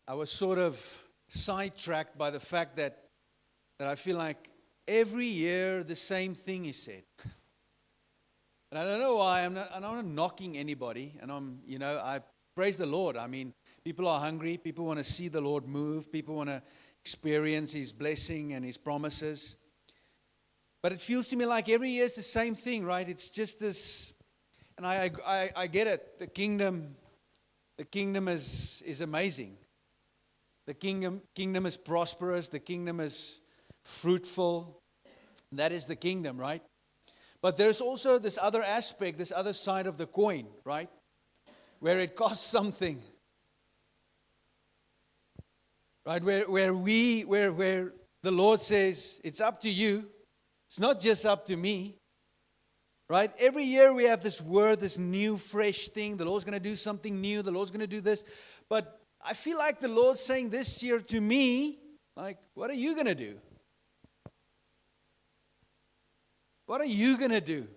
I was sort of sidetracked by the fact that I feel like every year the same thing is said. And I don't know why. I'm not knocking anybody. And I praise the Lord. I mean, people are hungry. People want to see the Lord move. People want to experience His blessing and His promises. But it feels to me like every year is the same thing, right? It's just this, and I get it. The kingdom is amazing. The kingdom is prosperous. The kingdom is fruitful. That is the kingdom, right? But there's also this other aspect, this other side of the coin, right? Where it costs something. Right? Where the Lord says, it's up to you. It's not just up to me. Right? Every year we have this word, this new, fresh thing. The Lord's going to do something new. The Lord's going to do this. But I feel like the Lord's saying this year to me, like, what are you going to do? What are you going to do?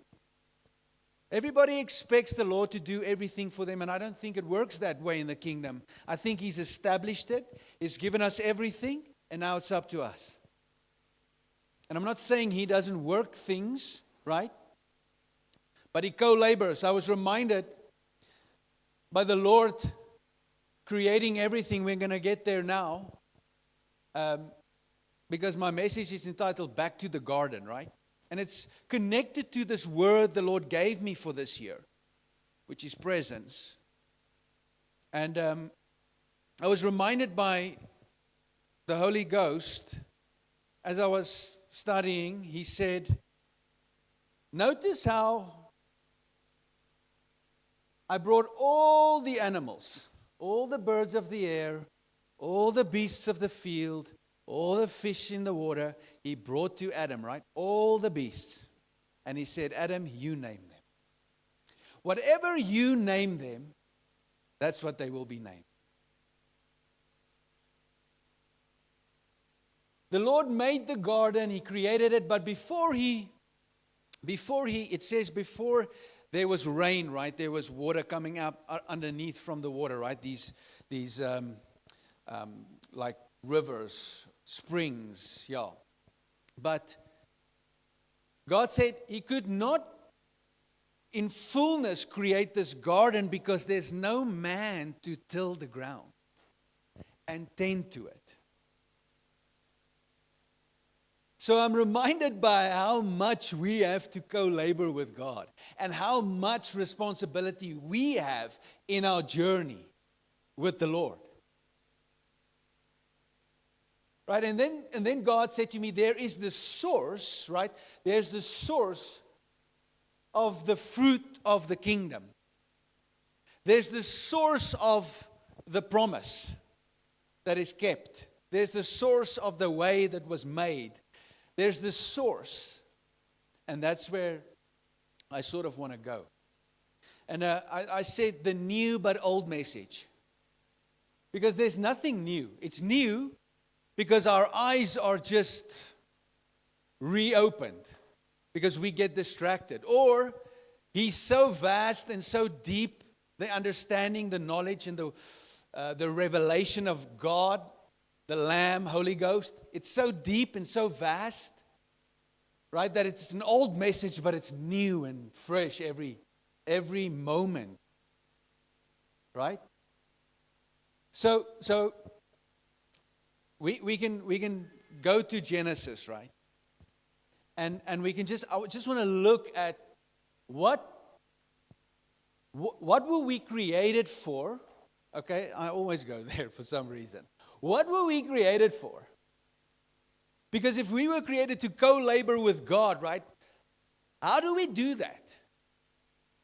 Everybody expects the Lord to do everything for them, and I don't think it works that way in the kingdom. I think He's established it. He's given us everything, and now it's up to us. And I'm not saying He doesn't work things, right? But He co-labors. I was reminded by the Lord creating everything. We're going to get there now. Because my message is entitled Back to the Garden, right? And it's connected to this word the Lord gave me for this year, which is presence. And I was reminded by the Holy Ghost, as I was studying, He said, notice how I brought all the animals, all the birds of the air, all the beasts of the field, all the fish in the water, He brought to Adam, right? All the beasts. And He said, Adam, you name them. Whatever you name them, that's what they will be named. The Lord made the garden, He created it, but before it says before there was rain, right? There was water coming up underneath from the water, right? These like rivers, springs, yeah. But God said He could not in fullness create this garden because there's no man to till the ground and tend to it. So I'm reminded by how much we have to co-labor with God and how much responsibility we have in our journey with the Lord. Right, and then God said to me, there is the source, right? There's the source of the fruit of the kingdom. There's the source of the promise that is kept. There's the source of the way that was made. There's the source. And that's where I sort of want to go. And I said the new but old message. Because there's nothing new. It's new because our eyes are just reopened. Because we get distracted. Or He's so vast and so deep, the understanding, the knowledge, and the revelation of God, the Lamb, Holy Ghost. It's so deep and so vast, right, that it's an old message, but it's new and fresh every moment, right? So we can go to Genesis, right? And I just want to look at what were we created for? Okay, I always go there for some reason. What were we created for? Because if we were created to co-labor with God, right? How do we do that?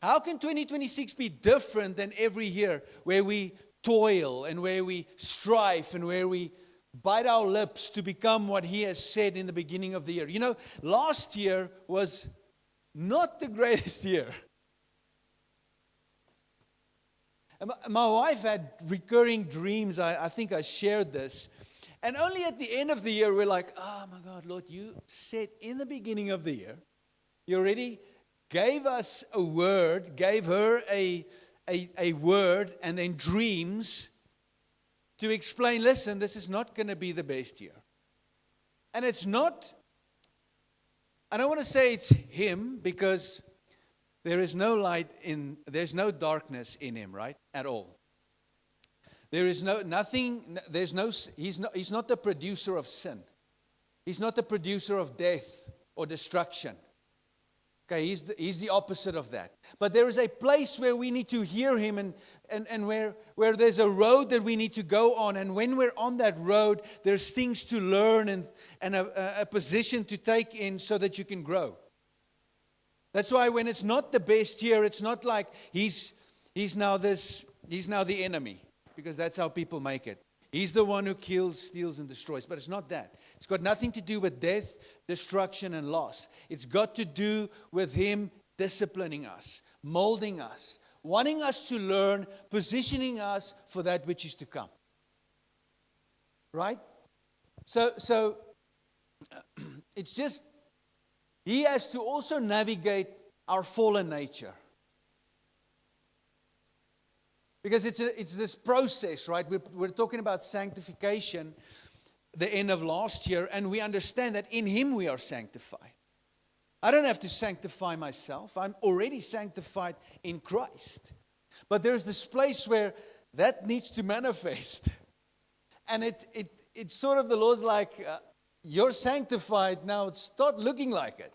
How can 2026 be different than every year where we toil and where we strive and where we bite our lips to become what He has said in the beginning of the year? You know, last year was not the greatest year. My wife had recurring dreams. I think I shared this. And only at the end of the year, we're like, oh my God, Lord, you said in the beginning of the year, you already gave us a word, gave her a word, and then dreams. to explain, listen, this is not going to be the best year. And it's not, I don't want to say it's him, because there is no light there's no darkness in him, right? At all. There is he's not the producer of sin. He's not the producer of death or destruction. Okay, he's the opposite of that. But there is a place where we need to hear him, and where there's a road that we need to go on. And when we're on that road, there's things to learn and a position to take in so that you can grow. That's why when it's not the best year, it's not like he's now the enemy, because that's how people make it. He's the one who kills, steals, and destroys. But it's not that. It's got nothing to do with death, destruction, and loss. It's got to do with him disciplining us, molding us, wanting us to learn, positioning us for that which is to come. Right? So it's just, he has to also navigate our fallen nature. Because it's this process, right? We're talking about sanctification, the end of last year, and we understand that in him we are sanctified. I don't have to sanctify myself. I'm already sanctified in Christ. But there's this place where that needs to manifest. And it's sort of, the Lord's like, you're sanctified, now start looking like it.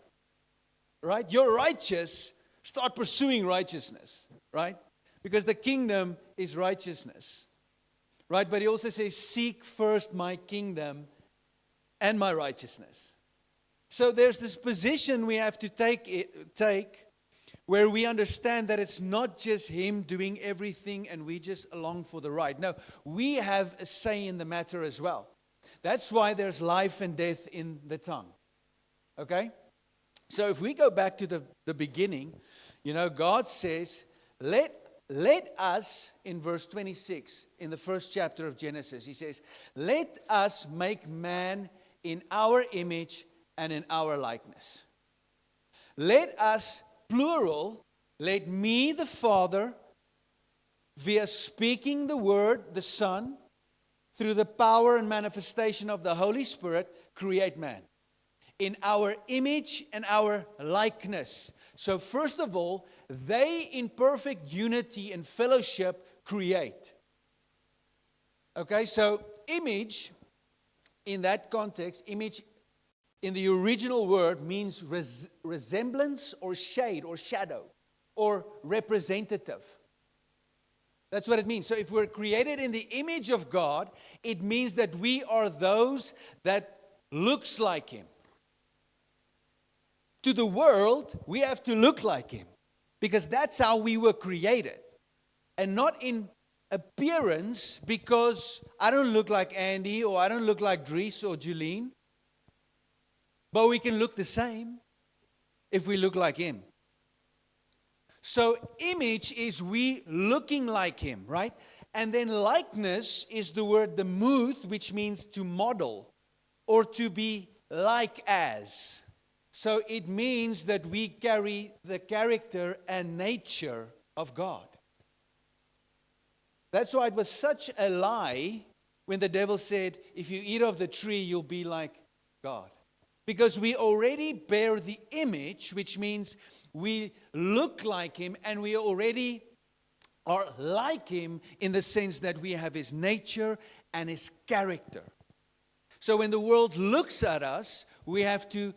Right? You're righteous, start pursuing righteousness. Right? Because the kingdom is righteousness. Right? But he also says, seek first my kingdom and my righteousness. So there's this position we have to take where we understand that it's not just him doing everything and we just along for the ride. No, we have a say in the matter as well. That's why there's life and death in the tongue. Okay? So if we go back to the beginning, God says, let us, in verse 26, in the first chapter of Genesis, he says, let us make man in our image and in our likeness. Let us, plural, let me, the Father, via speaking the Word, the Son, through the power and manifestation of the Holy Spirit, create man. In our image and our likeness. So first of all, they in perfect unity and fellowship create. Okay, so image, in that context, image in the original word means resemblance or shade or shadow or representative. That's what it means. So if we're created in the image of God, it means that we are those that looks like him. To the world, we have to look like him. Because that's how we were created. And not in appearance, because I don't look like Andy, or I don't look like Dries or Julene. But we can look the same if we look like him. So image is we looking like him, right? And then likeness is the word demuth, which means to model or to be like as. So it means that we carry the character and nature of God. That's why it was such a lie when the devil said, if you eat of the tree, you'll be like God. Because we already bear the image, which means we look like him, and we already are like him in the sense that we have his nature and his character. So when the world looks at us, we have to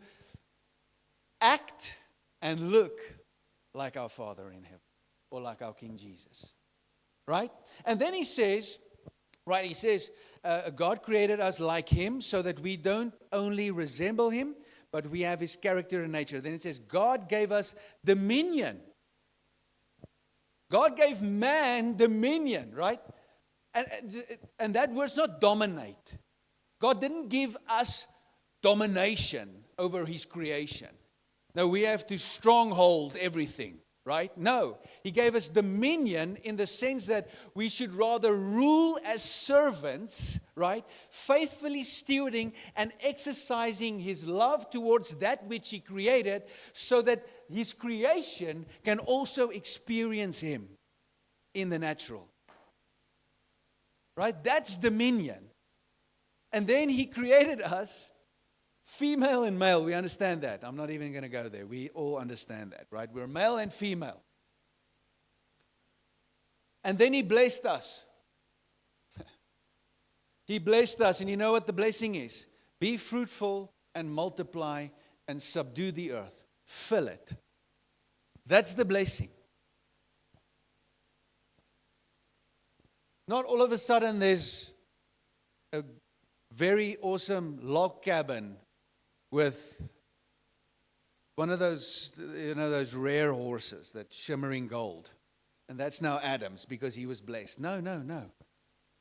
act and look like our Father in heaven, or like our King Jesus. Right? And then he says, God created us like him so that we don't only resemble him, but we have his character and nature. Then it says, God gave us dominion. God gave man dominion, right? And that word's not dominate. God didn't give us domination over his creation. No, we have to stronghold everything, right? No, he gave us dominion in the sense that we should rather rule as servants, right? Faithfully stewarding and exercising his love towards that which he created so that his creation can also experience him in the natural. Right? That's dominion. And then He created us female and male. We understand that. I'm not even going to go there. We all understand that, right? We're male and female. And then He blessed us. He blessed us. And you know what the blessing is? Be fruitful and multiply and subdue the earth. Fill it. That's the blessing. Not all of a sudden there's a very awesome log cabin with one of those, those rare horses, that shimmering gold. And that's now Adam's because he was blessed. No.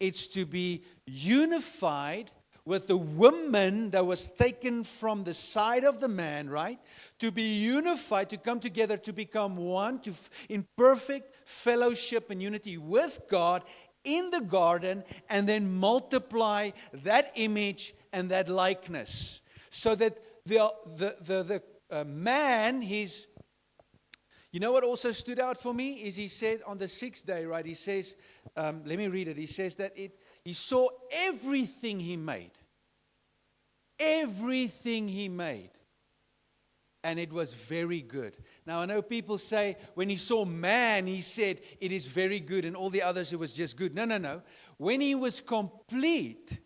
It's to be unified with the woman that was taken from the side of the man, right? To be unified, to come together, to become one, in perfect fellowship and unity with God in the garden, and then multiply that image and that likeness. So that the man, he's, you know what also stood out for me is he said on the sixth day, right? He says, let me read it. He says that he saw everything he made. Everything he made. And it was very good. Now I know people say when he saw man, he said it is very good, and all the others it was just good. No. When he was complete,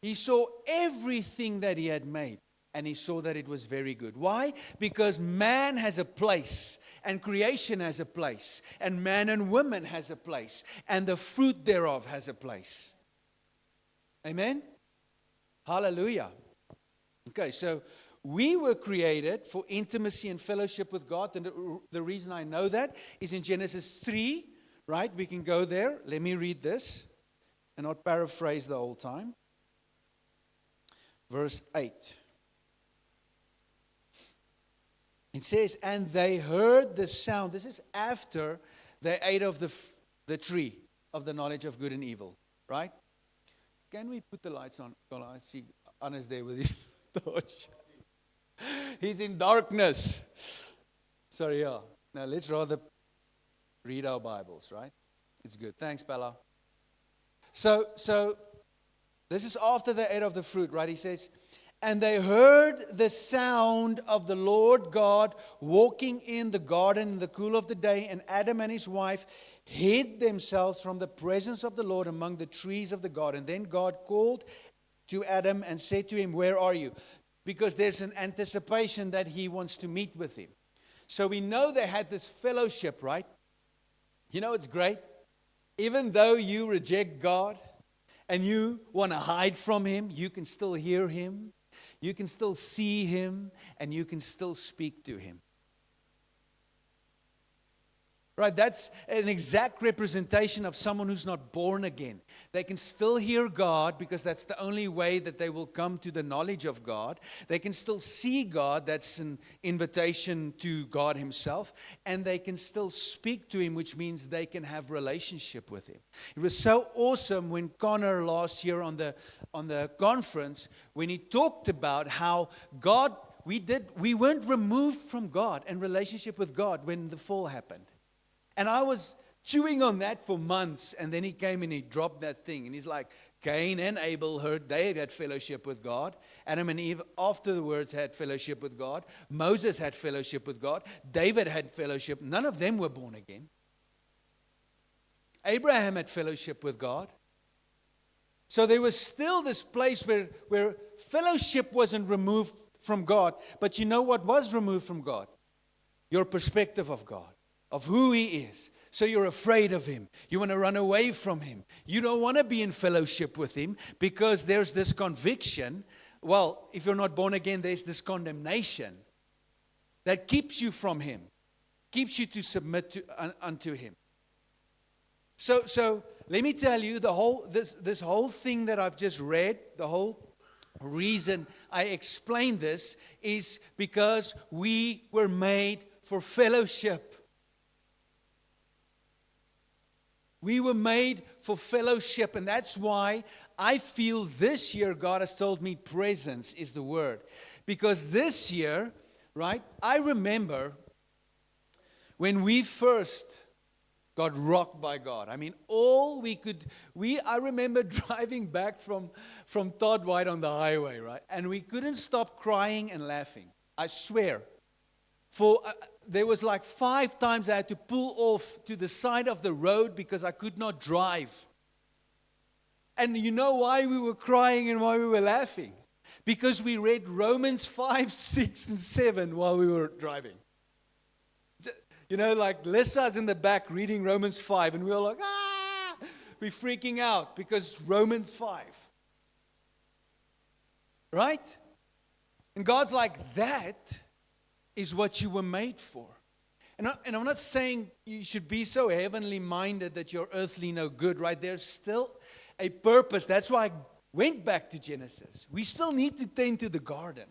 he saw everything that he had made, and he saw that it was very good. Why? Because man has a place, and creation has a place, and man and woman has a place, and the fruit thereof has a place. Amen? Hallelujah. Okay, so we were created for intimacy and fellowship with God. And the reason I know that is in Genesis 3, right? We can go there. Let me read this and not paraphrase the whole time. Verse 8. It says, and they heard the sound. This is after they ate of the tree of the knowledge of good and evil, right? Can we put the lights on? I see Anna's there with his torch. He's in darkness. Sorry, yeah. Now let's rather read our Bibles, right? It's good. Thanks, Bella. So this is after they ate of the fruit, right? He says, and they heard the sound of the Lord God walking in the garden in the cool of the day, and Adam and his wife hid themselves from the presence of the Lord among the trees of the garden. Then God called to Adam and said to him, where are you? Because there's an anticipation that he wants to meet with him. So we know they had this fellowship, right? You know, it's great. Even though you reject God and you want to hide from Him, you can still hear Him, you can still see Him, and you can still speak to Him. Right, that's an exact representation of someone who's not born again. They can still hear God because that's the only way that they will come to the knowledge of God. They can still see God, that's an invitation to God Himself. And they can still speak to Him, which means they can have relationship with Him. It was so awesome when Connor last year on the conference, when he talked about how God, we weren't removed from God and relationship with God when the fall happened. And I was chewing on that for months, and then he came and he dropped that thing. And he's like, Cain and Abel they had fellowship with God. Adam and Eve afterwards had fellowship with God. Moses had fellowship with God. David had fellowship. None of them were born again. Abraham had fellowship with God. So there was still this place where fellowship wasn't removed from God. But you know what was removed from God? Your perspective of God. Of who He is. So you're afraid of Him. You want to run away from Him. You don't want to be in fellowship with Him because there's this conviction. Well, if you're not born again, there's this condemnation that keeps you from Him. Keeps you to submit unto Him. So let me tell you, this whole thing that I've just read, the whole reason I explained this is because we were made for fellowship. We were made for fellowship, and that's why I feel this year God has told me presence is the word. Because this year, right, I remember when we first got rocked by God. I mean, all I remember driving back from Todd White on the highway, right? And we couldn't stop crying and laughing. I swear. There was like 5 times I had to pull off to the side of the road because I could not drive. And you know why we were crying and why we were laughing? Because we read Romans 5, 6, and 7 while we were driving. You know, like Lissa's in the back reading Romans 5, and we were like, we're freaking out because Romans 5. Right? And God's like, that is what you were made for. And I'm not saying you should be so heavenly minded that you're earthly no good, right? There's still a purpose. That's why I went back to Genesis. We still need to tend to the garden.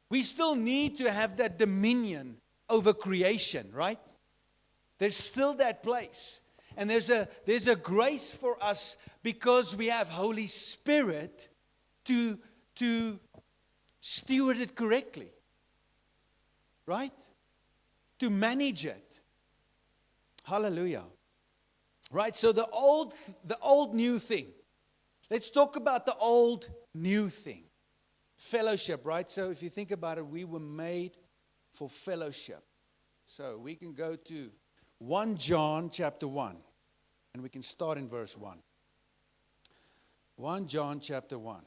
We still need to have that dominion over creation, right? There's still that place. And there's a grace for us because we have Holy Spirit to steward it correctly. Right? To manage it. Hallelujah. Right, so the old new thing. Let's talk about the old new thing. Fellowship, right? So if you think about it, we were made for fellowship. So we can go to 1 John chapter 1. And we can start in verse 1. 1 John chapter 1.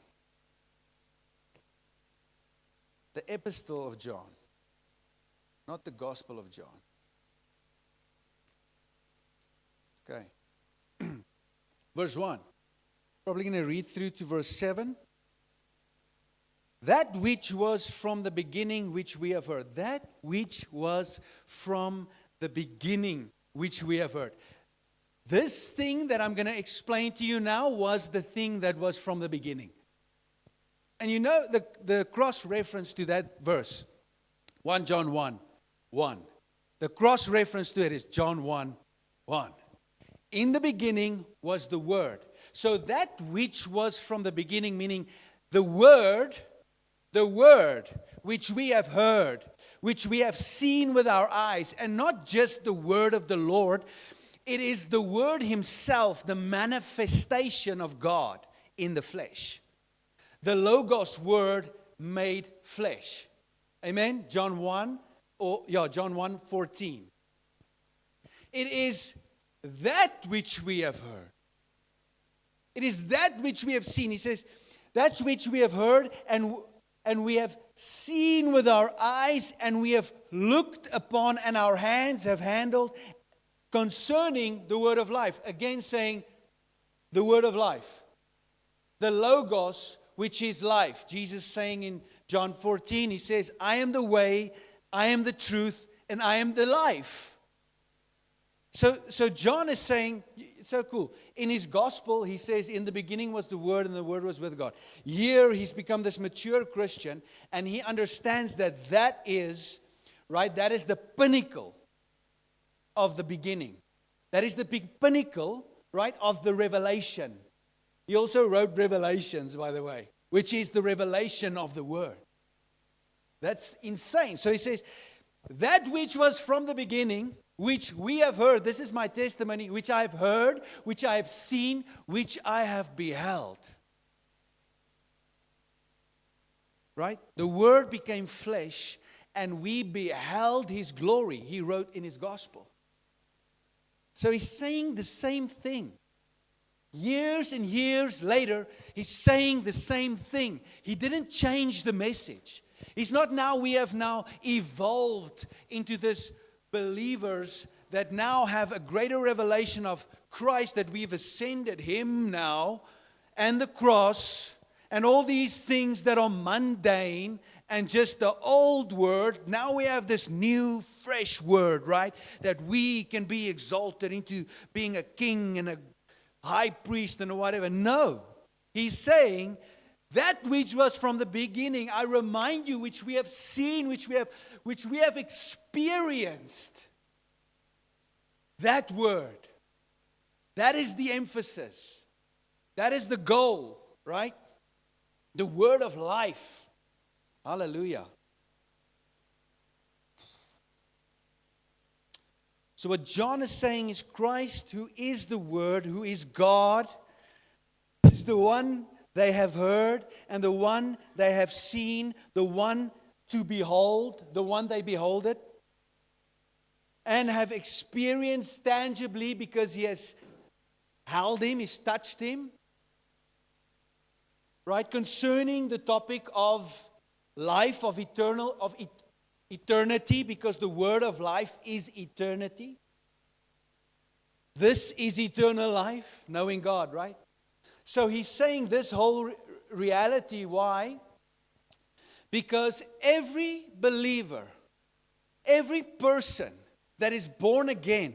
The epistle of John. Not the Gospel of John. Okay. Verse 1. Probably going to read through to verse 7. That which was from the beginning which we have heard. That which was from the beginning which we have heard. This thing that I'm going to explain to you now was the thing that was from the beginning. And you know the cross-reference to that verse. 1 John 1. 1. The cross-reference to it is John 1, 1. In the beginning was the Word. So that which was from the beginning, meaning the Word which we have heard, which we have seen with our eyes, and not just the Word of the Lord, it is the Word Himself, the manifestation of God in the flesh. The Logos Word made flesh. Amen? John 1:14. It is that which we have heard. It is that which we have seen. He says, that which we have heard and we have seen with our eyes and we have looked upon and our hands have handled concerning the word of life. Again saying, the word of life. The Logos, which is life. Jesus saying in John 14, He says, I am the way, I am the truth, and I am the life. So John is saying, it's so cool. In his gospel, he says, in the beginning was the Word, and the Word was with God. Here, he's become this mature Christian, and he understands that is, right, that is the pinnacle of the beginning. That is the big pinnacle, right, of the revelation. He also wrote Revelations, by the way, which is the revelation of the Word. That's insane. So he says, that which was from the beginning, which we have heard, this is my testimony, which I have heard, which I have seen, which I have beheld. Right? The Word became flesh, and we beheld His glory, he wrote in his gospel. So he's saying the same thing. Years and years later, he's saying the same thing. He didn't change the message. It's not now we have now evolved into this believers that now have a greater revelation of Christ, that we've ascended Him now, and the cross, and all these things that are mundane, and just the old word. Now we have this new, fresh word, right? That we can be exalted into being a king and a high priest and whatever. No. He's saying, that which was from the beginning, I remind you, which we have seen, which we have experienced. That word. That is the emphasis. That is the goal, right? The word of life. Hallelujah. So what John is saying is Christ, who is the Word, who is God, is the one they have heard and the one they have seen, the one to behold, the one they beholded, and have experienced tangibly because he has held him, he's touched him. Right? Concerning the topic of life, of eternity, because the word of life is eternity. This is eternal life, knowing God, right? So he's saying this whole reality. Why? Because every believer, every person that is born again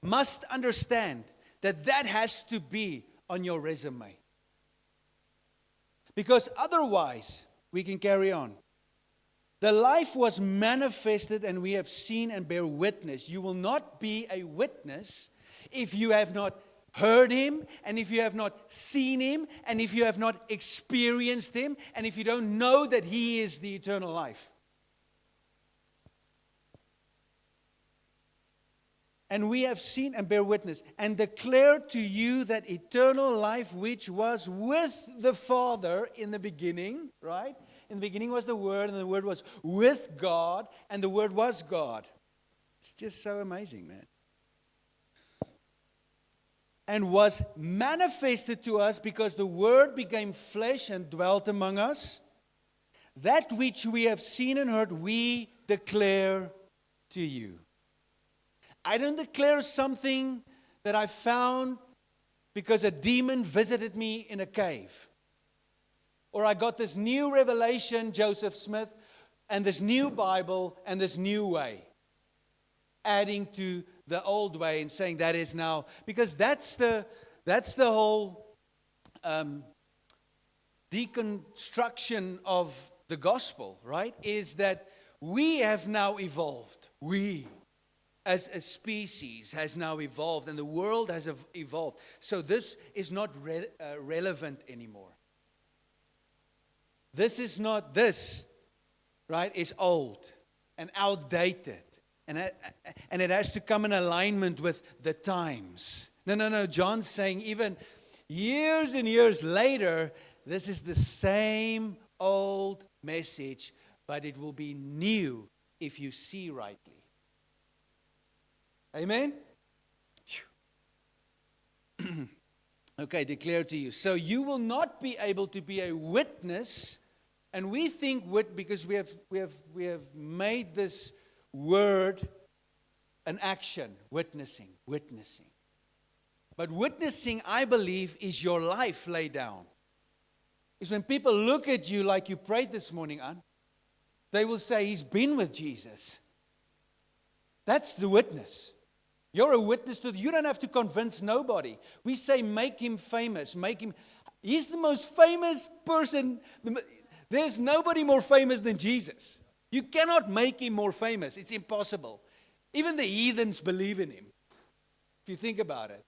must understand that that has to be on your resume. Because otherwise, we can carry on. The life was manifested and we have seen and bear witness. You will not be a witness if you have not heard him, and if you have not seen him, and if you have not experienced him, and if you don't know that he is the eternal life. And we have seen and bear witness and declare to you that eternal life which was with the Father in the beginning, right? In the beginning was the Word, and the Word was with God, and the Word was God. It's just so amazing, man. And was manifested to us because the Word became flesh and dwelt among us. That which we have seen and heard, we declare to you. I don't declare something that I found because a demon visited me in a cave. Or I got this new revelation, Joseph Smith, and this new Bible, and this new way. Adding to the old way and saying that is now, because that's the whole deconstruction of the gospel, right? Is that we have now evolved. We, as a species, has now evolved, and the world has evolved. So this is not relevant anymore. This is not this, right? It's old and outdated. And it has to come in alignment with the times. No. John's saying even years and years later, this is the same old message, but it will be new if you see rightly. Amen? Okay, declare to you. So you will not be able to be a witness, and we think because we have made this word an action, witnessing. But witnessing, I believe, is your life laid down. It's when people look at you like you prayed this morning, Ann, they will say, he's been with Jesus. That's the witness. You're a witness to. You don't have to convince nobody. We say, make him famous. He's the most famous person. There's nobody more famous than Jesus. You cannot make him more famous. It's impossible. Even the heathens believe in him, if you think about it.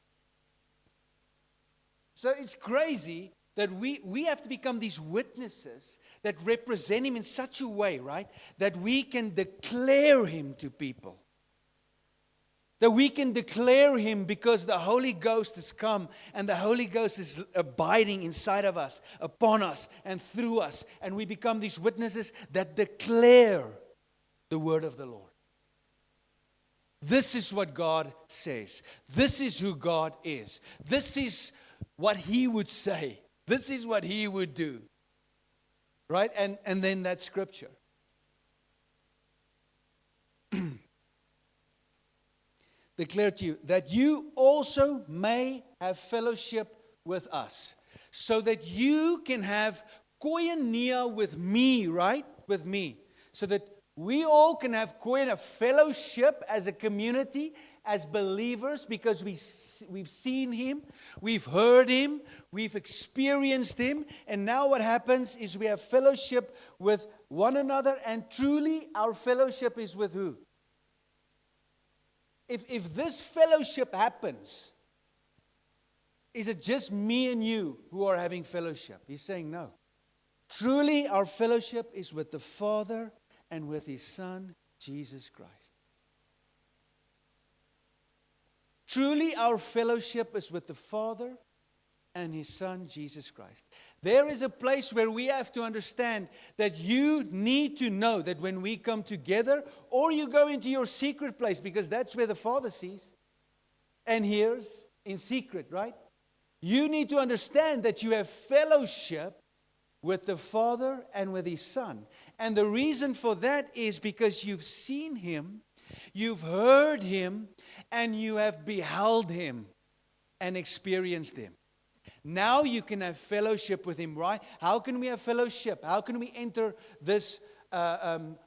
So it's crazy that we have to become these witnesses that represent him in such a way, right, that we can declare him to people. That we can declare him because the Holy Ghost has come and the Holy Ghost is abiding inside of us, upon us, and through us. And we become these witnesses that declare the word of the Lord. This is what God says. This is who God is. This is what he would say. This is what he would do. Right? And then that scripture. Declare to you that you also may have fellowship with us, so that you can have koinonia with me, right? With me. So that we all can have koinonia, fellowship as a community, as believers, because we've seen him, we've heard him, we've experienced him, and now what happens is we have fellowship with one another, and truly our fellowship is with who? If this fellowship happens, is it just me and you who are having fellowship? He's saying no. Truly, our fellowship is with the Father and with his Son, Jesus Christ. Truly, our fellowship is with the Father and His Son, Jesus Christ. There is a place where we have to understand that you need to know that when we come together, or you go into your secret place, because that's where the Father sees and hears in secret, right? You need to understand that you have fellowship with the Father and with His Son. And the reason for that is because you've seen Him, you've heard Him, and you have beheld Him and experienced Him. Now you can have fellowship with Him, right? How can we have fellowship? How can we enter this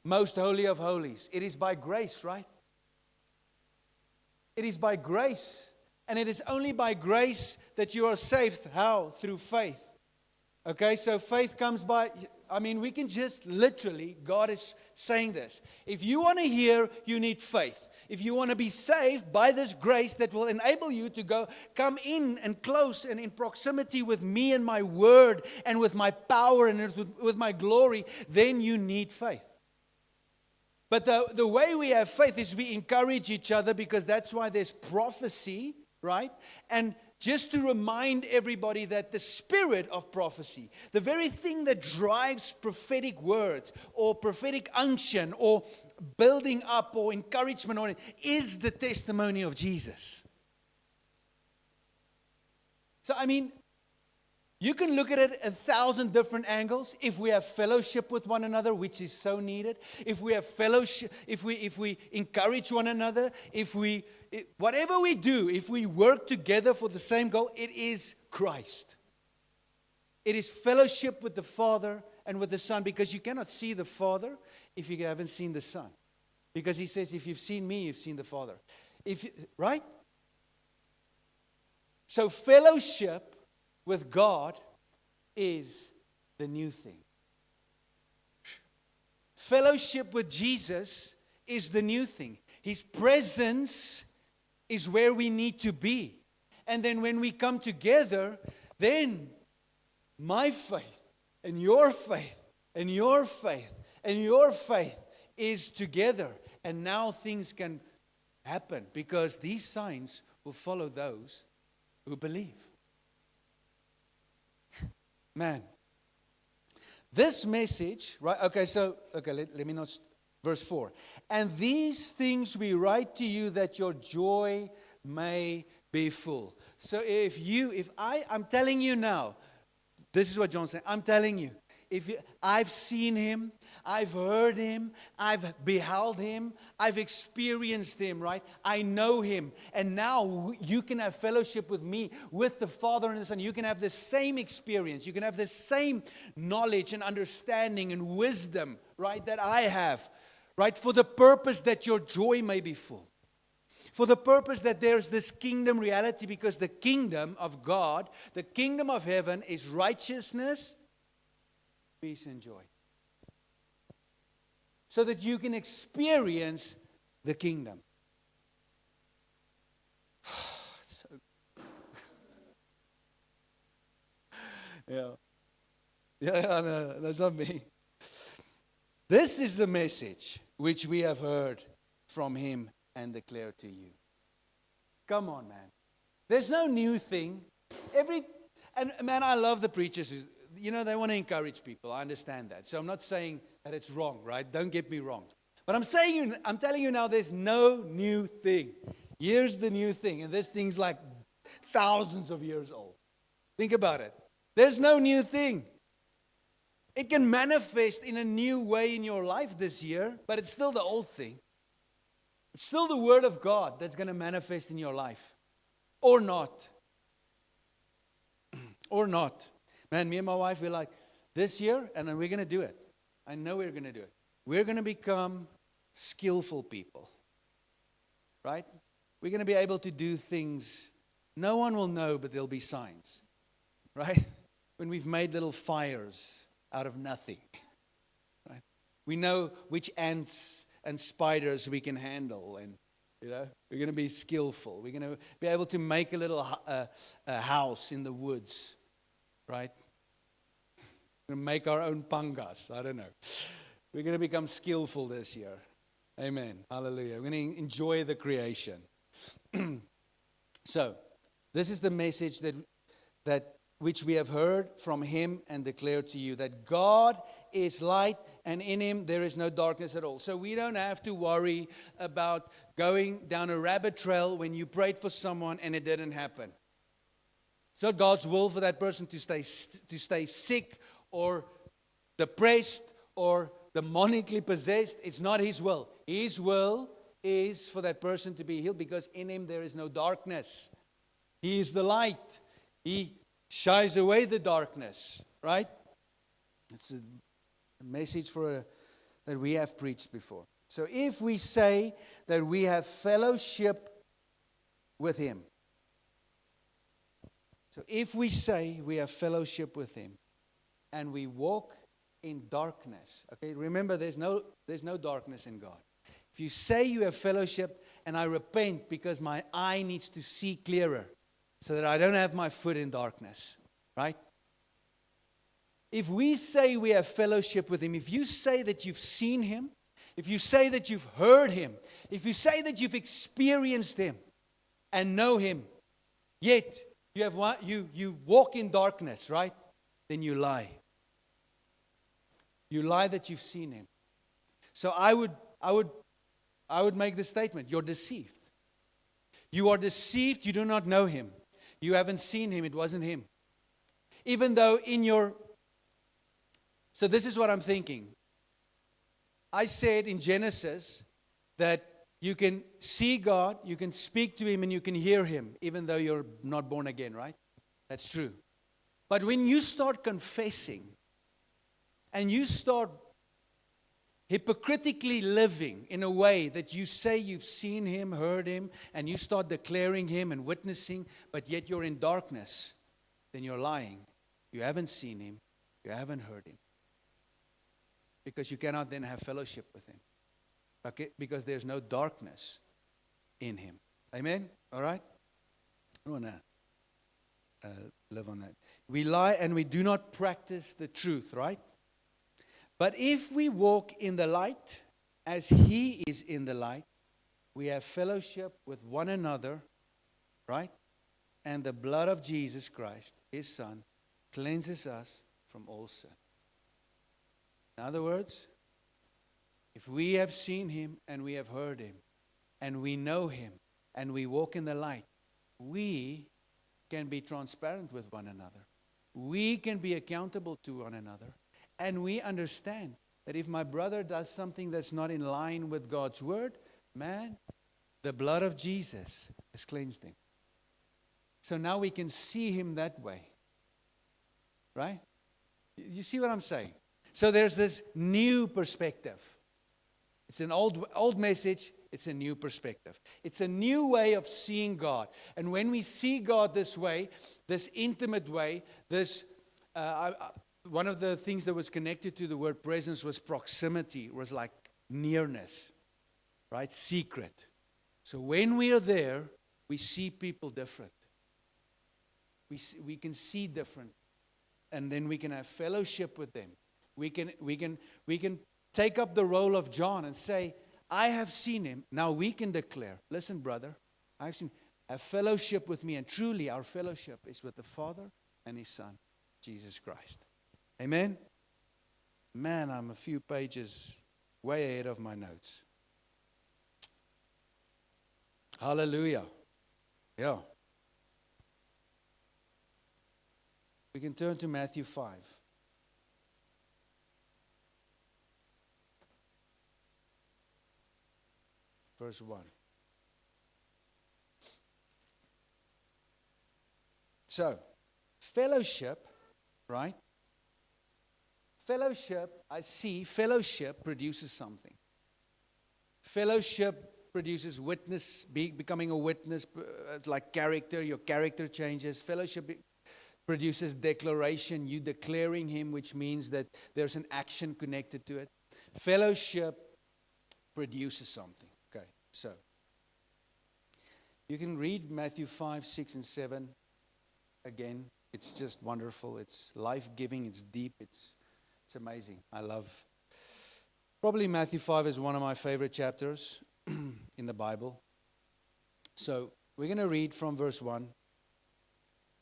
most holy of holies? It is by grace, right? It is by grace. And it is only by grace that you are saved. How? Through faith. Okay, so faith comes by, we can just literally, God is saying this. If you want to hear, you need faith. If you want to be saved by this grace that will enable you to come in and close and in proximity with me and my word and with my power and with my glory, then you need faith. But the way we have faith is we encourage each other, because that's why there's prophecy, right? And just to remind everybody that the spirit of prophecy, the very thing that drives prophetic words or prophetic unction or building up or encouragement on it, is the testimony of Jesus. So, you can look at it 1,000 different angles. If we have fellowship with one another, which is so needed, if we have fellowship, if we encourage one another, whatever we do, if we work together for the same goal, it is Christ. It is fellowship with the Father and with the Son, because you cannot see the Father if you haven't seen the Son. Because He says, if you've seen me, you've seen the Father. Right? So fellowship with God is the new thing. Fellowship with Jesus is the new thing. His presence is where we need to be. And then when we come together, then my faith and your faith and your faith and your faith is together. And now things can happen, because these signs will follow those who believe. Man, this message, right? Let me not. Verse 4. And these things we write to you that your joy may be full. So I'm telling you now, this is what John said. I'm telling you, I've seen Him, I've heard Him, I've beheld Him, I've experienced Him, right? I know Him. And now you can have fellowship with me, with the Father and the Son. You can have the same experience. You can have the same knowledge and understanding and wisdom, right, that I have, right? For the purpose that your joy may be full. For the purpose that there's this kingdom reality, because the kingdom of God, the kingdom of heaven, is righteousness, peace, and joy. So that you can experience the kingdom. No, that's not me. This is the message which we have heard from Him and declare to you. Come on, man. There's no new thing. I love the preachers who, they want to encourage people. I understand that. So I'm not saying that it's wrong, right? Don't get me wrong. But I'm telling you now, there's no new thing. Here's the new thing. And this thing's like thousands of years old. Think about it. There's no new thing. It can manifest in a new way in your life this year, but it's still the old thing. It's still the Word of God that's going to manifest in your life. Or not. Or not. Man, me and my wife, we're like, this year, and then we're going to do it. I know we're going to do it. We're going to become skillful people. Right? We're going to be able to do things no one will know, but there'll be signs. Right? When we've made little fires out of nothing. Right? We know which ants and spiders we can handle, and we're going to be skillful. We're going to be able to make a little a house in the woods, right? We're going to make our own pangas. I don't know. We're going to become skillful this year. Amen. Hallelujah. We're going to enjoy the creation. So, this is the message that which we have heard from him and declared to you, that God is light and in him there is no darkness at all. So we don't have to worry about going down a rabbit trail when you prayed for someone and it didn't happen. It's not God's will for that person to stay sick or depressed or demonically possessed. It's not his will. His will is for that person to be healed because in him there is no darkness. He is the light. He shies away the darkness, right? It's a message that we have preached before. So if we say that we have fellowship with him, so if we say we have fellowship with him and we walk in darkness, okay, remember there's no darkness in God. If you say you have fellowship and I repent because my eye needs to see clearer so that I don't have my foot in darkness, right? If we say we have fellowship with him, if you say that you've seen him, if you say that you've heard him, if you say that you've experienced him and know him, yet you walk in darkness, right? Then you lie. You lie that you've seen him. So I would make the statement, you're deceived. You are deceived, you do not know him. You haven't seen him, it wasn't him. Even though so this is what I'm thinking. I said in Genesis that you can see God, you can speak to him, and you can hear him, even though you're not born again, right? That's true. But when you start confessing, and you start hypocritically living in a way that you say you've seen him, heard him, and you start declaring him and witnessing, but yet you're in darkness, then you're lying. You haven't seen him. You haven't heard him. Because you cannot then have fellowship with him. Okay? Because there's no darkness in him. Amen? All right? I don't want to live on that. We lie and we do not practice the truth, right? But if we walk in the light, as he is in the light, we have fellowship with one another, right? And the blood of Jesus Christ, his Son, cleanses us from all sin. In other words, if we have seen him and we have heard him and we know him and we walk in the light, we can be transparent with one another. We can be accountable to one another. And we understand that if my brother does something that's not in line with God's word, man, the blood of Jesus has cleansed him. So now we can see him that way. Right? You see what I'm saying? So there's this new perspective. It's an old message. It's a new perspective. It's a new way of seeing God. And when we see God this way, this intimate way, one of the things that was connected to the word presence was proximity. It was like nearness, right? Secret. So when we are there, we see people different. We can see different. And then we can have fellowship with them. We can take up the role of John and say, I have seen him. Now we can declare, listen, brother, I've seen him. Have fellowship with me. And truly our fellowship is with the Father and his Son, Jesus Christ. Amen? Man, I'm a few pages way ahead of my notes. Hallelujah. Yeah. We can turn to Matthew 5. Verse 1. So, fellowship, right? Fellowship, I see, fellowship produces something. Fellowship produces witness, becoming a witness, it's like character, your character changes. Fellowship produces declaration, you declaring him, which means that there's an action connected to it. Fellowship produces something. Okay, so you can read Matthew 5, 6, and 7 again. It's just wonderful. It's life-giving. It's deep. It's amazing. I love. Probably Matthew 5 is one of my favorite chapters in the Bible. So We're going to read from verse 1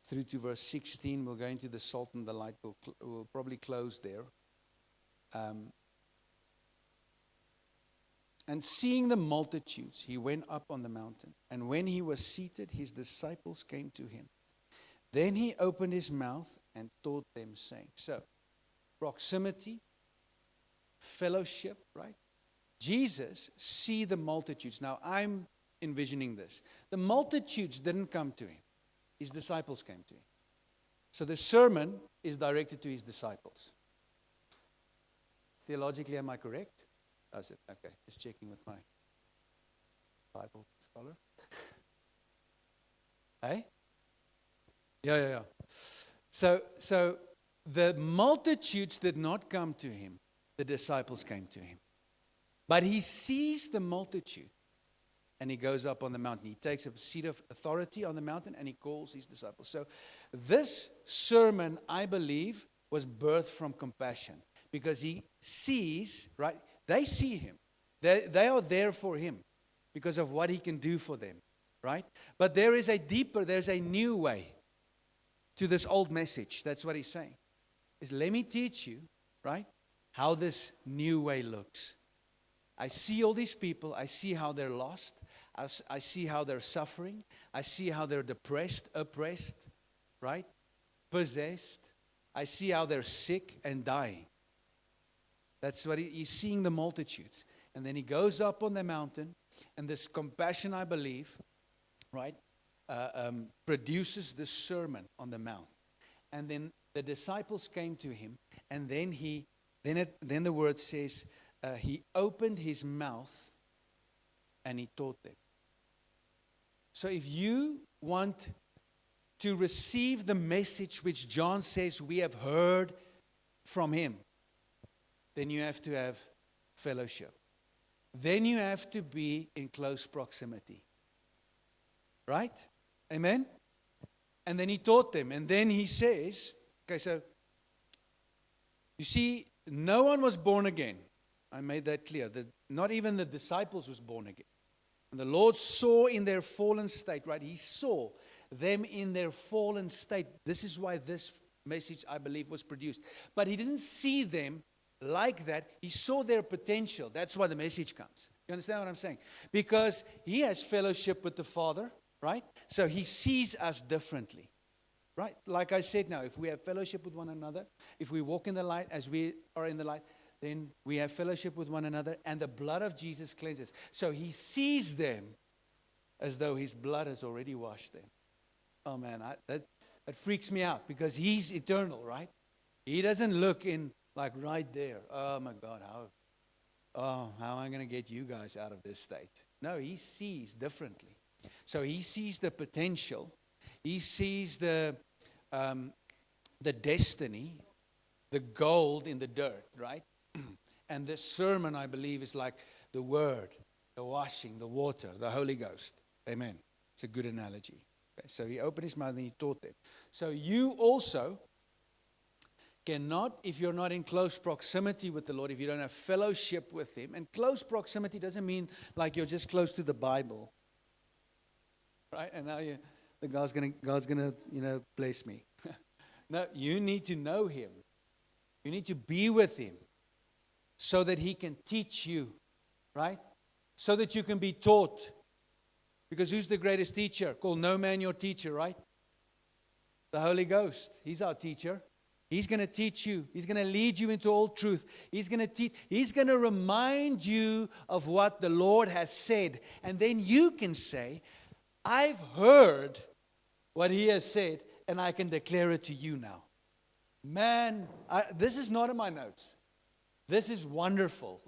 through to verse 16. We'll go into the salt and the light. We'll probably close there. And seeing the multitudes, he went up on the mountain. And when he was seated, his disciples came to him. Then he opened his mouth and taught them, saying, so, proximity, fellowship, right? Jesus see the multitudes. Now, I'm envisioning this. The multitudes didn't come to him. His disciples came to him. So the sermon is directed to his disciples. Theologically, am I correct? Does it? Okay, just checking with my Bible scholar. Hey? Yeah. So the multitudes did not come to him. The disciples came to him. But he sees the multitude and he goes up on the mountain. He takes a seat of authority on the mountain and he calls his disciples. So this sermon, I believe, was birthed from compassion because he sees, right? They see him. They are there for him because of what he can do for them, right? But there's a new way to this old message. That's what he's saying. Is let me teach you, right, how this new way looks. I see all these people. I see how they're lost. I see how they're suffering. I see how they're depressed, oppressed, right, possessed. I see how they're sick and dying. That's what he's seeing the multitudes. And then he goes up on the mountain, and this compassion, I believe, right, produces this sermon on the mount. And then the disciples came to him, and then the word says, he opened his mouth and he taught them. So if you want to receive the message which John says we have heard from him, then you have to have fellowship. Then you have to be in close proximity. Right? Amen? And then he taught them. And then he says, okay, so you see, no one was born again. I made that clear. Not even the disciples was born again. And the Lord saw in their fallen state, right? He saw them in their fallen state. This is why this message, I believe, was produced. But he didn't see them like that. He saw their potential. That's why the message comes. You understand what I'm saying? Because he has fellowship with the Father, right? So he sees us differently, right? Like I said now, if we have fellowship with one another, if we walk in the light as we are in the light, then we have fellowship with one another, and the blood of Jesus cleanses. So he sees them as though his blood has already washed them. Oh man, that freaks me out because he's eternal, right? He doesn't look in like right there. Oh my God, how am I going to get you guys out of this state? No, he sees differently. So he sees the potential. He sees the destiny, the gold in the dirt, right? And this sermon, I believe, is like the word, the washing, the water, the Holy Ghost. Amen. It's a good analogy. Okay, so he opened his mouth and he taught them. So you also cannot, if you're not in close proximity with the Lord, if you don't have fellowship with him, and close proximity doesn't mean like you're just close to the Bible, right? And now God's gonna bless me. No, you need to know him. You need to be with him so that he can teach you, right? So that you can be taught. Because who's the greatest teacher? Call no man your teacher, right? The Holy Ghost. He's our teacher. He's going to teach you. He's going to lead you into all truth. He's going to teach. He's going to remind you of what the Lord has said. And then you can say, I've heard what he has said, and I can declare it to you now. Man, this is not in my notes. This is wonderful.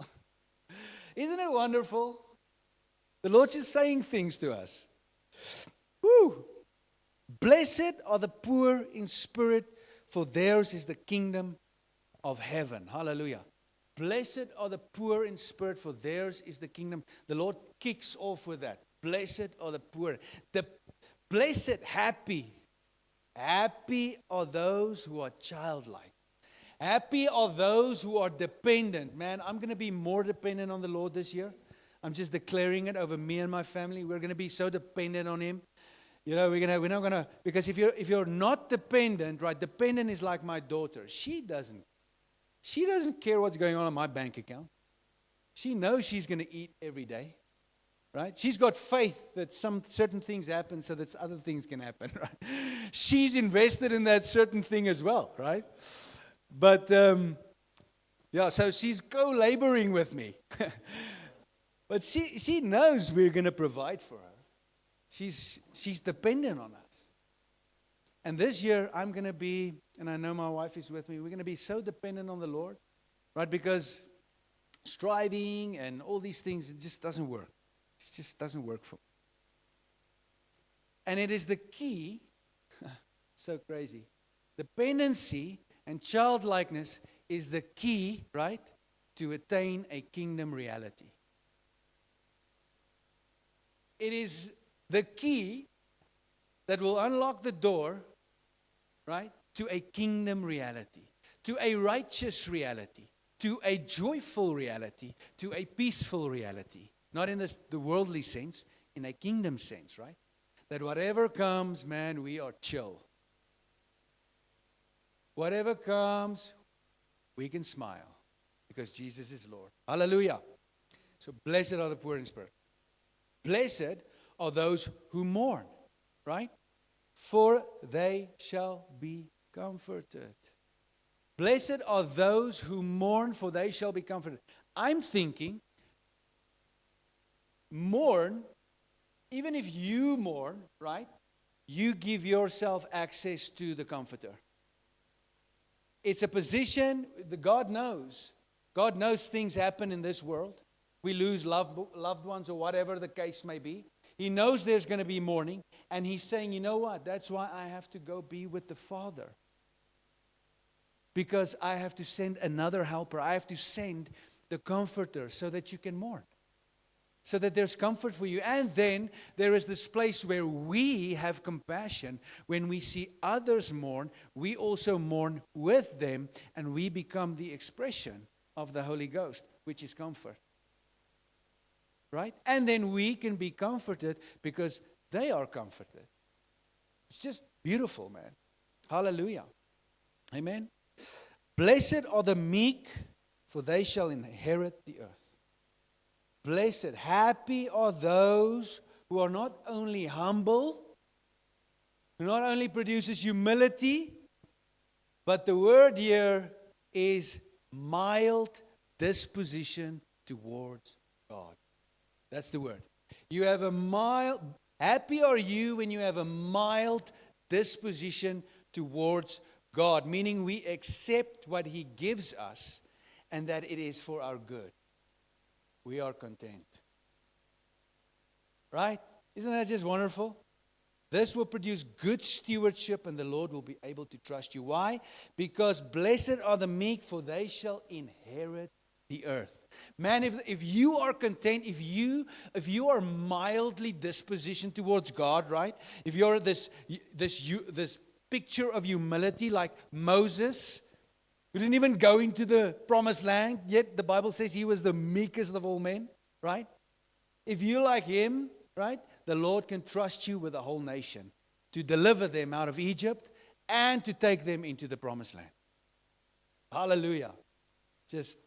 Isn't it wonderful? The Lord's just saying things to us. Woo! Blessed are the poor in spirit, for theirs is the kingdom of heaven. Hallelujah. Blessed are the poor in spirit, for theirs is the kingdom. The Lord kicks off with that. Blessed are the poor. The blessed, happy are those who are childlike. Happy are those who are dependent. Man, I'm going to be more dependent on the Lord this year. I'm just declaring it over me and my family. We're going to be so dependent on him. We're not gonna, because if you're not dependent, right? Dependent is like my daughter. She doesn't care what's going on in my bank account. She knows she's going to eat every day, right? She's got faith that some certain things happen so that other things can happen, right? She's invested in that certain thing as well, right? But so she's co-laboring with me. But she knows we're going to provide for her. She's dependent on us. And this year I'm going to be, and I know my wife is with me, we're going to be so dependent on the Lord, right? Because striving and all these things, it just doesn't work. It just doesn't work for me. And it is the key, so crazy. Dependency and childlikeness is the key, right, to attain a kingdom reality. It is the key that will unlock the door, right, to a kingdom reality, to a righteous reality, to a joyful reality, to a peaceful reality. Not in the worldly sense, in a kingdom sense, right? That whatever comes, man, we are chill. Whatever comes, we can smile because Jesus is Lord. Hallelujah. So blessed are the poor in spirit. Blessed are those who mourn, right? For they shall be comforted. Blessed are those who mourn, for they shall be comforted. I'm thinking, mourn, even if you mourn, right? You give yourself access to the Comforter. It's a position that God knows. God knows things happen in this world. We lose loved ones or whatever the case may be. He knows there's going to be mourning. And He's saying, you know what? That's why I have to go be with the Father. Because I have to send another helper. I have to send the Comforter so that you can mourn. So that there's comfort for you. And then there is this place where we have compassion. When we see others mourn, we also mourn with them. And we become the expression of the Holy Ghost, which is comfort. Right? And then we can be comforted because they are comforted. It's just beautiful, man. Hallelujah. Amen. Blessed are the meek, for they shall inherit the earth. Blessed, happy are those who are not only humble, who not only produces humility, but the word here is mild disposition towards God. That's the word. You have a mild, happy are you when you have a mild disposition towards God, meaning we accept what He gives us and that it is for our good. We are content. Right? Isn't that just wonderful? This will produce good stewardship and the Lord will be able to trust you. Why? Because blessed are the meek, for they shall inherit the earth. Man, if you are content, if you are mildly dispositioned towards God, right? If you're this picture of humility like Moses, who didn't even go into the promised land, yet the Bible says he was the meekest of all men, right? If you're like him, right, the Lord can trust you with a whole nation to deliver them out of Egypt and to take them into the promised land. Hallelujah. Just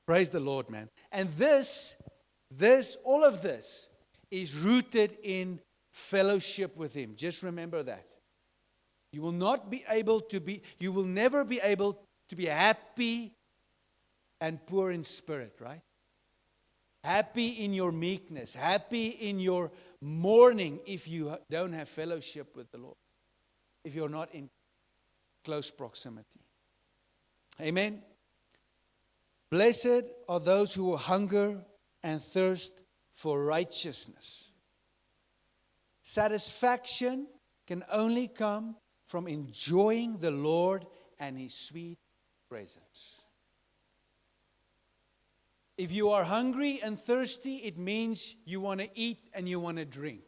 praise the Lord, man. And all of this is rooted in fellowship with Him. Just remember that. You will never be able to be happy and poor in spirit, right? Happy in your meekness, happy in your mourning if you don't have fellowship with the Lord, if you're not in close proximity. Amen. Blessed are those who hunger and thirst for righteousness. Satisfaction can only come from enjoying the Lord and His sweet presence. If you are hungry and thirsty, it means you want to eat and you want to drink.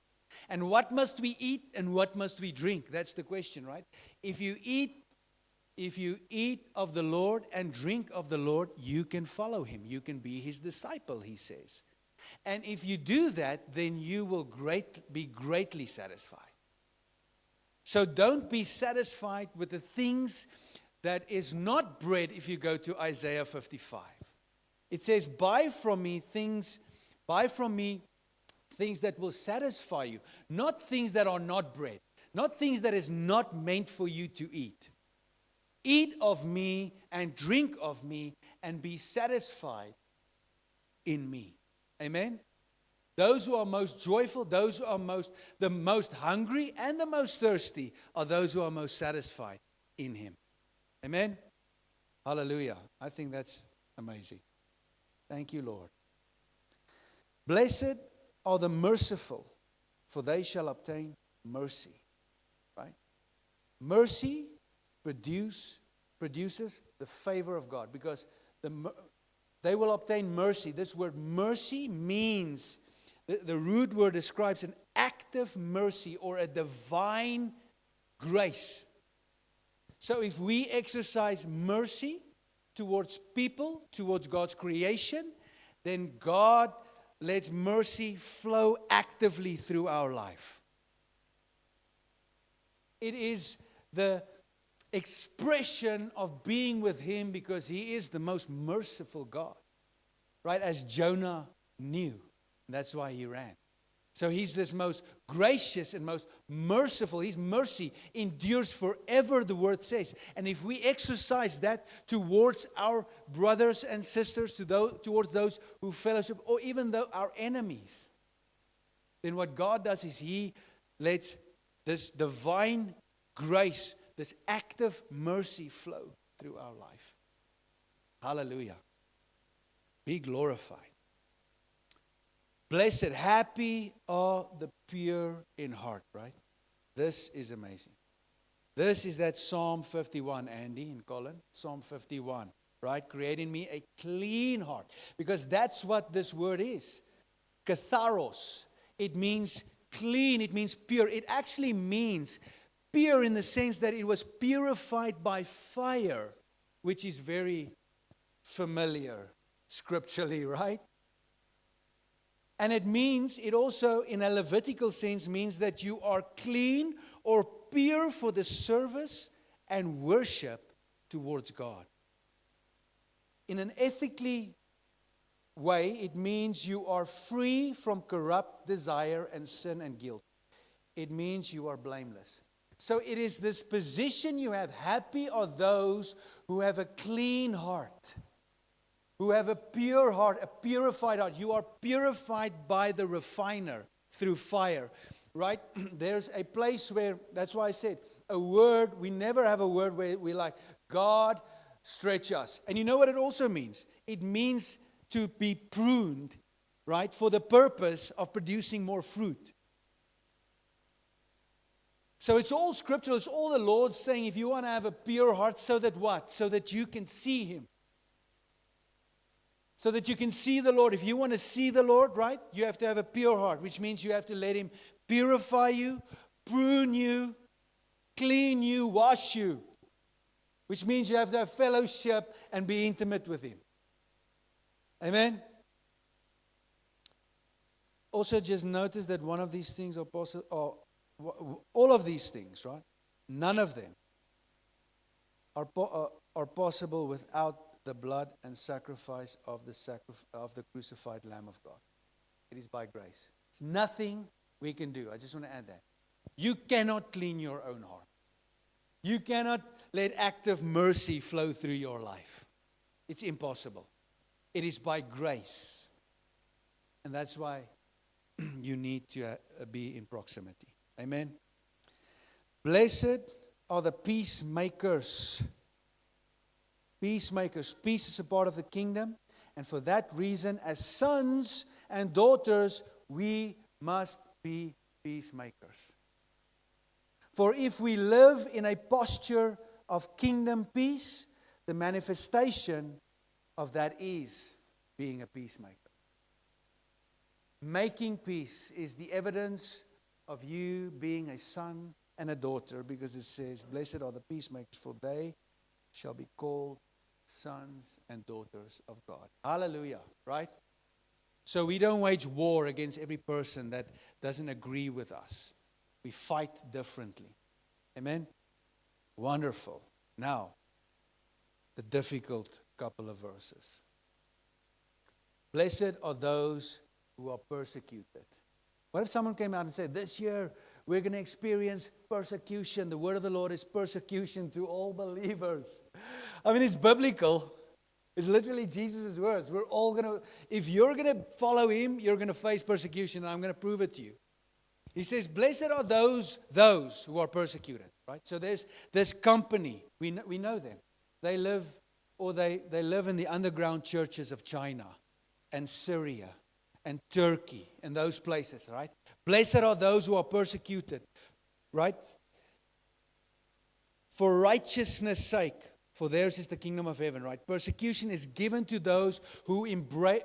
And what must we eat and what must we drink? That's the question, right? If you eat of the Lord and drink of the Lord, you can follow Him. You can be His disciple, He says. And if you do that, then you will be greatly satisfied. So don't be satisfied with the things that is not bread if you go to Isaiah 55. It says, buy from me things that will satisfy you, not things that are not bread, not things that is not meant for you to eat. Eat of me and drink of me and be satisfied in me. Amen? Those who are most joyful, those who are the most hungry and the most thirsty are those who are most satisfied in Him. Amen? Hallelujah. I think that's amazing. Thank you, Lord. Blessed are the merciful, for they shall obtain mercy. Right? Mercy produces the favor of God, because they will obtain mercy. This word mercy means, the root word describes an active mercy or a divine grace. So if we exercise mercy towards people, towards God's creation, then God lets mercy flow actively through our life. It is the expression of being with Him, because He is the most merciful God. Right? As Jonah knew. That's why he ran. So He's this most gracious and most merciful. His mercy endures forever, the Word says. And if we exercise that towards our brothers and sisters, towards those who fellowship, or even our enemies, then what God does is He lets this divine grace, this active mercy flow through our life. Hallelujah. Be glorified. Blessed, happy are the pure in heart, right? This is amazing. This is that Psalm 51, Andy and Colin. Psalm 51, right? Create in me a clean heart. Because that's what this word is. Katharos. It means clean. It means pure. It actually means pure in the sense that it was purified by fire, which is very familiar scripturally, right? And it also, in a Levitical sense, means that you are clean or pure for the service and worship towards God. In an ethically way, it means you are free from corrupt desire and sin and guilt. It means you are blameless. So it is this position you have. Happy are those who have a clean heart, who have a pure heart, a purified heart. You are purified by the refiner through fire, right? There's a place where, that's why I said, a word, we never have a word where we're like, God, stretch us. And you know what it also means? It means to be pruned, right? For the purpose of producing more fruit. So it's all scriptural. It's all the Lord saying, if you want to have a pure heart, so that what? So that you can see Him. So that you can see the Lord. If you want to see the Lord, right, you have to have a pure heart, which means you have to let Him purify you, prune you, clean you, wash you. Which means you have to have fellowship and be intimate with Him. Amen? Also, just notice that one of these things are possible, all of these things, right? None of them are possible without the blood and sacrifice of the crucified Lamb of God. It is by grace. It's nothing we can do. I just want to add that. You cannot clean your own heart. You cannot let active mercy flow through your life. It's impossible. It is by grace. And that's why you need to be in proximity. Amen. Blessed are the peacemakers. Peacemakers. Peace is a part of the kingdom. And for that reason, as sons and daughters, we must be peacemakers. For if we live in a posture of kingdom peace, the manifestation of that is being a peacemaker. Making peace is the evidence of you being a son and a daughter, because it says, blessed are the peacemakers, for they shall be called sons and daughters of God. Hallelujah, right? So we don't wage war against every person that doesn't agree with us. We fight differently. Amen? Wonderful. Now, the difficult couple of verses. Blessed are those who are persecuted. What if someone came out and said, this year we're going to experience persecution. The word of the Lord is persecution to all believers. I mean, it's biblical. It's literally Jesus' words. We're all going to, if you're going to follow Him, you're going to face persecution, and I'm going to prove it to you. He says, blessed are those who are persecuted. Right? So there's this company. We know them. They live in the underground churches of China and Syria and Turkey and those places, right? Blessed are those who are persecuted, right? For righteousness' sake, for theirs is the kingdom of heaven, right? Persecution is given to those who embrace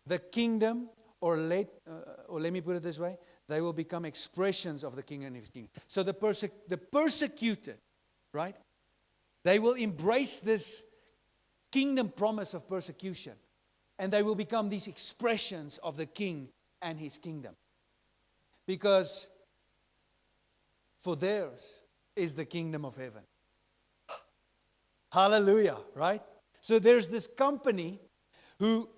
the kingdom, or let me put it this way, they will become expressions of the king and his kingdom. So the persecuted, right? They will embrace this kingdom promise of persecution. And they will become these expressions of the king and his kingdom. Because for theirs is the kingdom of heaven. Hallelujah, right? So there's this company who,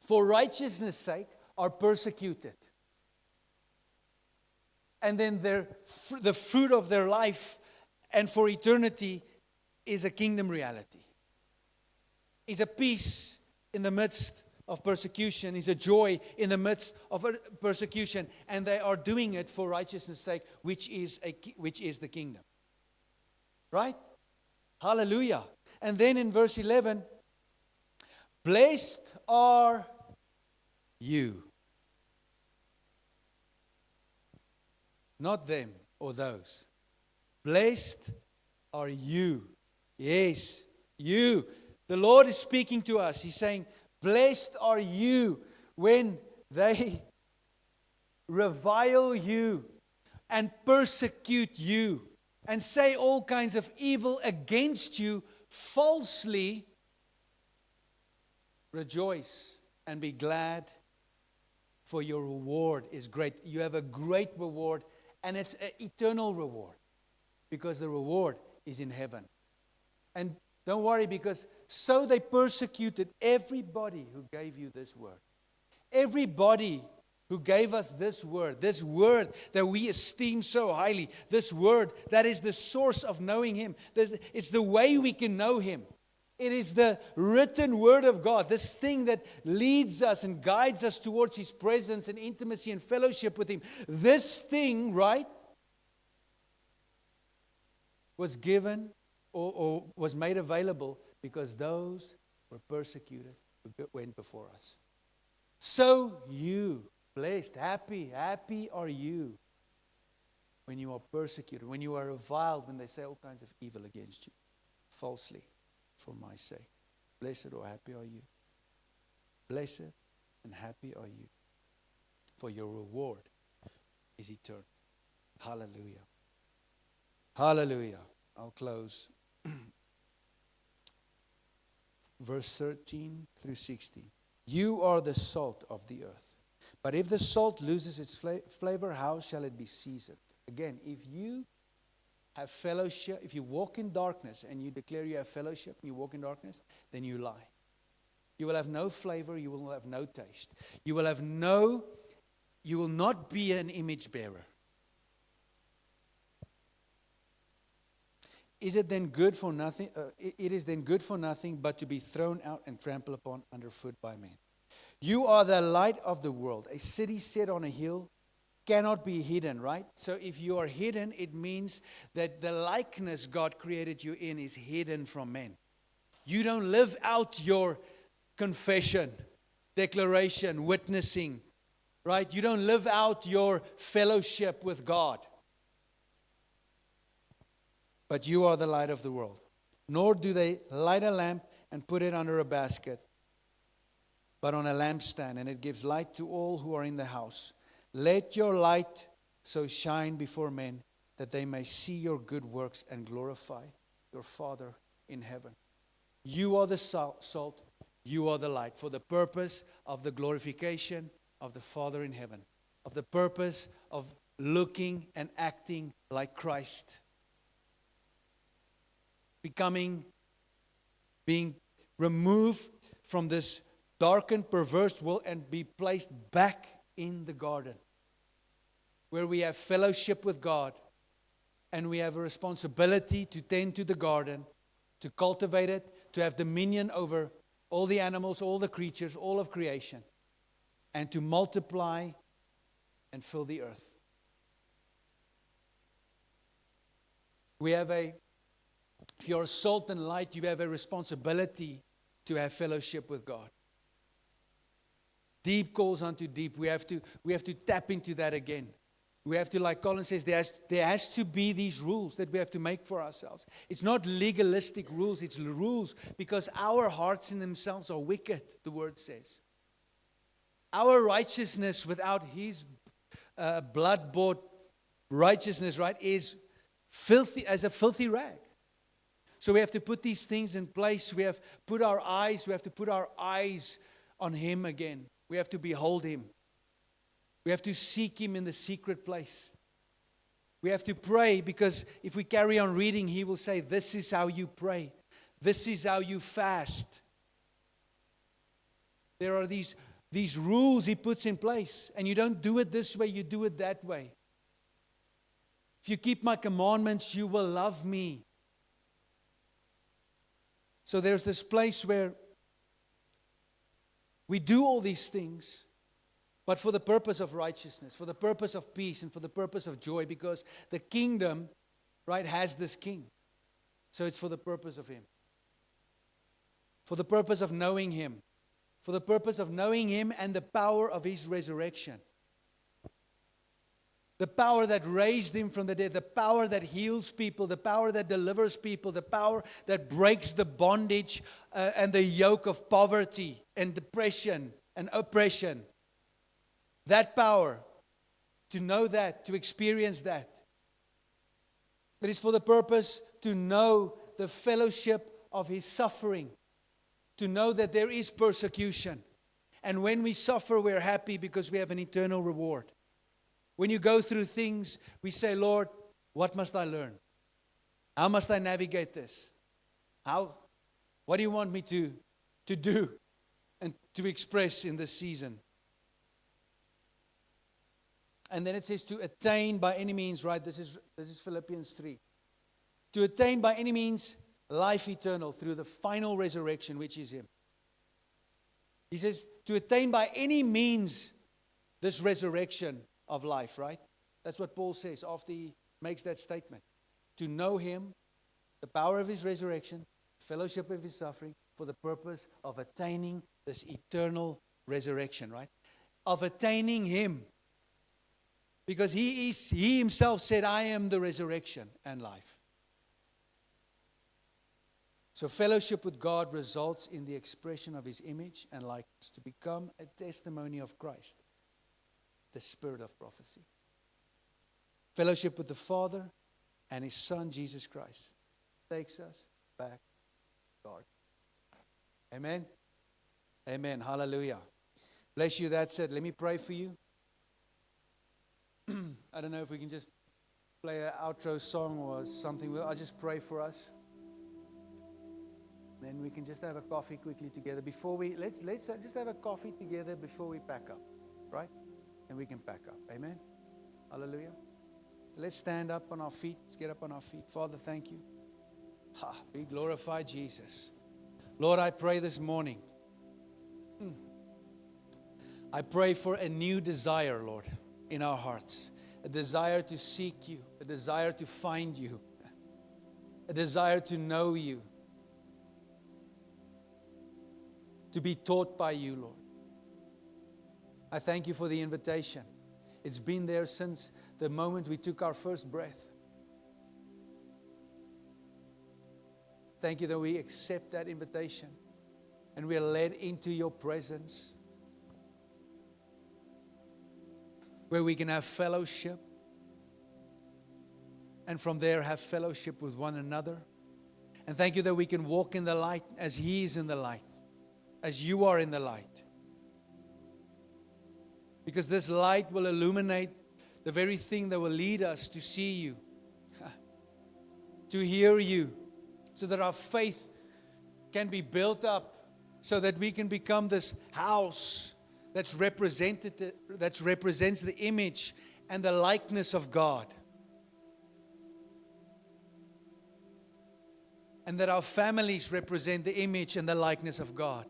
for righteousness' sake, are persecuted. And then the fruit of their life and for eternity is a kingdom reality. Is a peace in the midst of persecution, is a joy in the midst of persecution, and they are doing it for righteousness' sake, which is the kingdom. Right? Hallelujah. And then in verse 11, blessed are you. Not them or those. Blessed are you. Yes, you. The Lord is speaking to us. He's saying, blessed are you when they revile you and persecute you and say all kinds of evil against you falsely. Rejoice and be glad, for your reward is great. You have a great reward, and it's an eternal reward, because the reward is in heaven. And don't worry, because so they persecuted everybody who gave you this word. Everybody who gave us this word that we esteem so highly, this word that is the source of knowing Him. It's the way we can know Him. It is the written word of God, this thing that leads us and guides us towards His presence and intimacy and fellowship with Him. This thing, right, was given or was made available because those were persecuted who went before us. So you, blessed, happy are you when you are persecuted, when you are reviled, when they say all kinds of evil against you, falsely, for my sake. Blessed or happy are you. Blessed and happy are you, for your reward is eternal. Hallelujah. Hallelujah. I'll close. Verse 13 through 16. You are the salt of the earth. But if the salt loses its flavor, how shall it be seasoned? Again, if you have fellowship, if you walk in darkness and you declare you have fellowship and you walk in darkness, then you lie. You will have no flavor, you will have no taste. You will not be an image bearer. Is it then good for nothing? It is then good for nothing but to be thrown out and trampled upon underfoot by men. You are the light of the world. A city set on a hill cannot be hidden, right? So if you are hidden, it means that the likeness God created you in is hidden from men. You don't live out your confession, declaration, witnessing, right? You don't live out your fellowship with God. But you are the light of the world. Nor do they light a lamp and put it under a basket, but on a lampstand, and it gives light to all who are in the house. Let your light so shine before men that they may see your good works and glorify your Father in heaven. You are the salt, you are the light, for the purpose of the glorification of the Father in heaven, of the purpose of looking and acting like Christ. Being removed from this darkened, perverse world and be placed back in the garden, where we have fellowship with God and we have a responsibility to tend to the garden, to cultivate it, to have dominion over all the animals, all the creatures, all of creation, and to multiply and fill the earth. If you're salt and light, you have a responsibility to have fellowship with God. Deep calls unto deep. We have to tap into that again. We have to, like Colin says, there has to be these rules that we have to make for ourselves. It's not legalistic rules, it's rules because our hearts in themselves are wicked, the word says. Our righteousness without His blood-bought righteousness, right, is filthy as a filthy rag. So we have to put these things in place. We have to put our eyes on Him again. We have to behold Him. We have to seek Him in the secret place. We have to pray, because if we carry on reading, He will say, this is how you pray. This is how you fast. There are these rules He puts in place. And you don't do it this way, you do it that way. If you keep my commandments, you will love me. So there's this place where we do all these things, but for the purpose of righteousness, for the purpose of peace, and for the purpose of joy, because the kingdom, right, has this king. So it's for the purpose of Him. For the purpose of knowing Him. For the purpose of knowing Him and the power of His resurrection. The power that raised Him from the dead, the power that heals people, the power that delivers people, the power that breaks the bondage and the yoke of poverty and depression and oppression. That power, to know that, to experience that. It is for the purpose to know the fellowship of His suffering, to know that there is persecution. And when we suffer, we're happy because we have an eternal reward. When you go through things, we say, Lord, what must I learn? How must I navigate this? What do you want me to do and to express in this season? And then it says to attain by any means, right? This is Philippians 3. To attain by any means life eternal through the final resurrection, which is Him. He says to attain by any means this resurrection of life, right? That's what Paul says after he makes that statement. To know Him, the power of His resurrection, fellowship of His suffering, for the purpose of attaining this eternal resurrection, right? Of attaining Him. Because He Himself said, I am the resurrection and life. So fellowship with God results in the expression of His image and likeness, to become a testimony of Christ, the spirit of prophecy. Fellowship with the Father and His Son, Jesus Christ, takes us back to God. Amen? Amen. Hallelujah. Bless you. That's it. Let me pray for you. I don't know if we can just play an outro song or something. I'll just pray for us. Then we can just have a coffee quickly together before we, let's just have a coffee together before we pack up, right? And we can pack up. Amen? Hallelujah. Let's stand up on our feet. Let's get up on our feet. Father, thank you. Be glorified, Jesus. Lord, I pray this morning. I pray for a new desire, Lord, in our hearts. A desire to seek you. A desire to find you. A desire to know you. To be taught by you, Lord. I thank you for the invitation. It's been there since the moment we took our first breath. Thank you that we accept that invitation and we are led into your presence, where we can have fellowship, and from there have fellowship with one another. And thank you that we can walk in the light as He is in the light, as you are in the light. Because this light will illuminate the very thing that will lead us to see you, to hear you, so that our faith can be built up, so that we can become this house that represents the image and the likeness of God. And that our families represent the image and the likeness of God.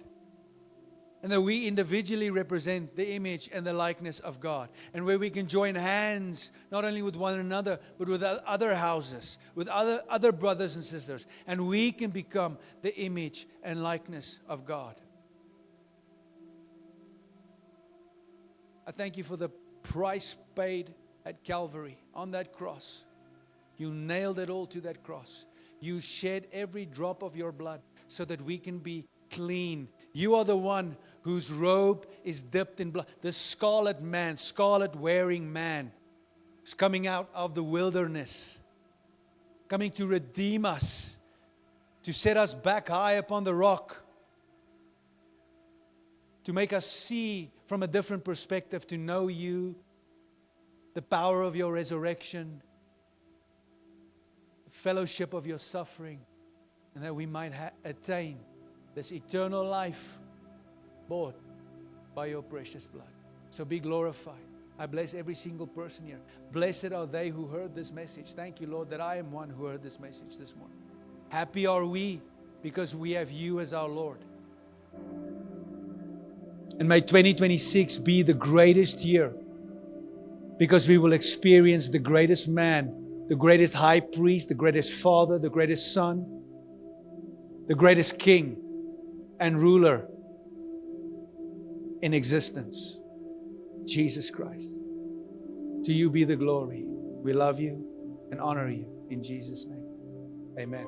And that we individually represent the image and the likeness of God. And where we can join hands, not only with one another, but with other houses, with other brothers and sisters. And we can become the image and likeness of God. I thank you for the price paid at Calvary, on that cross. You nailed it all to that cross. You shed every drop of your blood so that we can be clean. You are the one whose robe is dipped in blood. The scarlet man, scarlet wearing man, is coming out of the wilderness, coming to redeem us, to set us back high upon the rock, to make us see from a different perspective, to know you, the power of your resurrection, the fellowship of your suffering, and that we might attain this eternal life bought by your precious blood. So be glorified. I bless every single person here. Blessed are they who heard this message. Thank you, Lord, that I am one who heard this message this morning. Happy are we because we have you as our Lord. And may 2026 be the greatest year, because we will experience the greatest man, the greatest high priest, the greatest father, the greatest son, the greatest king and ruler in existence, Jesus Christ. To you be the glory. We love you and honor you in Jesus' name. Amen.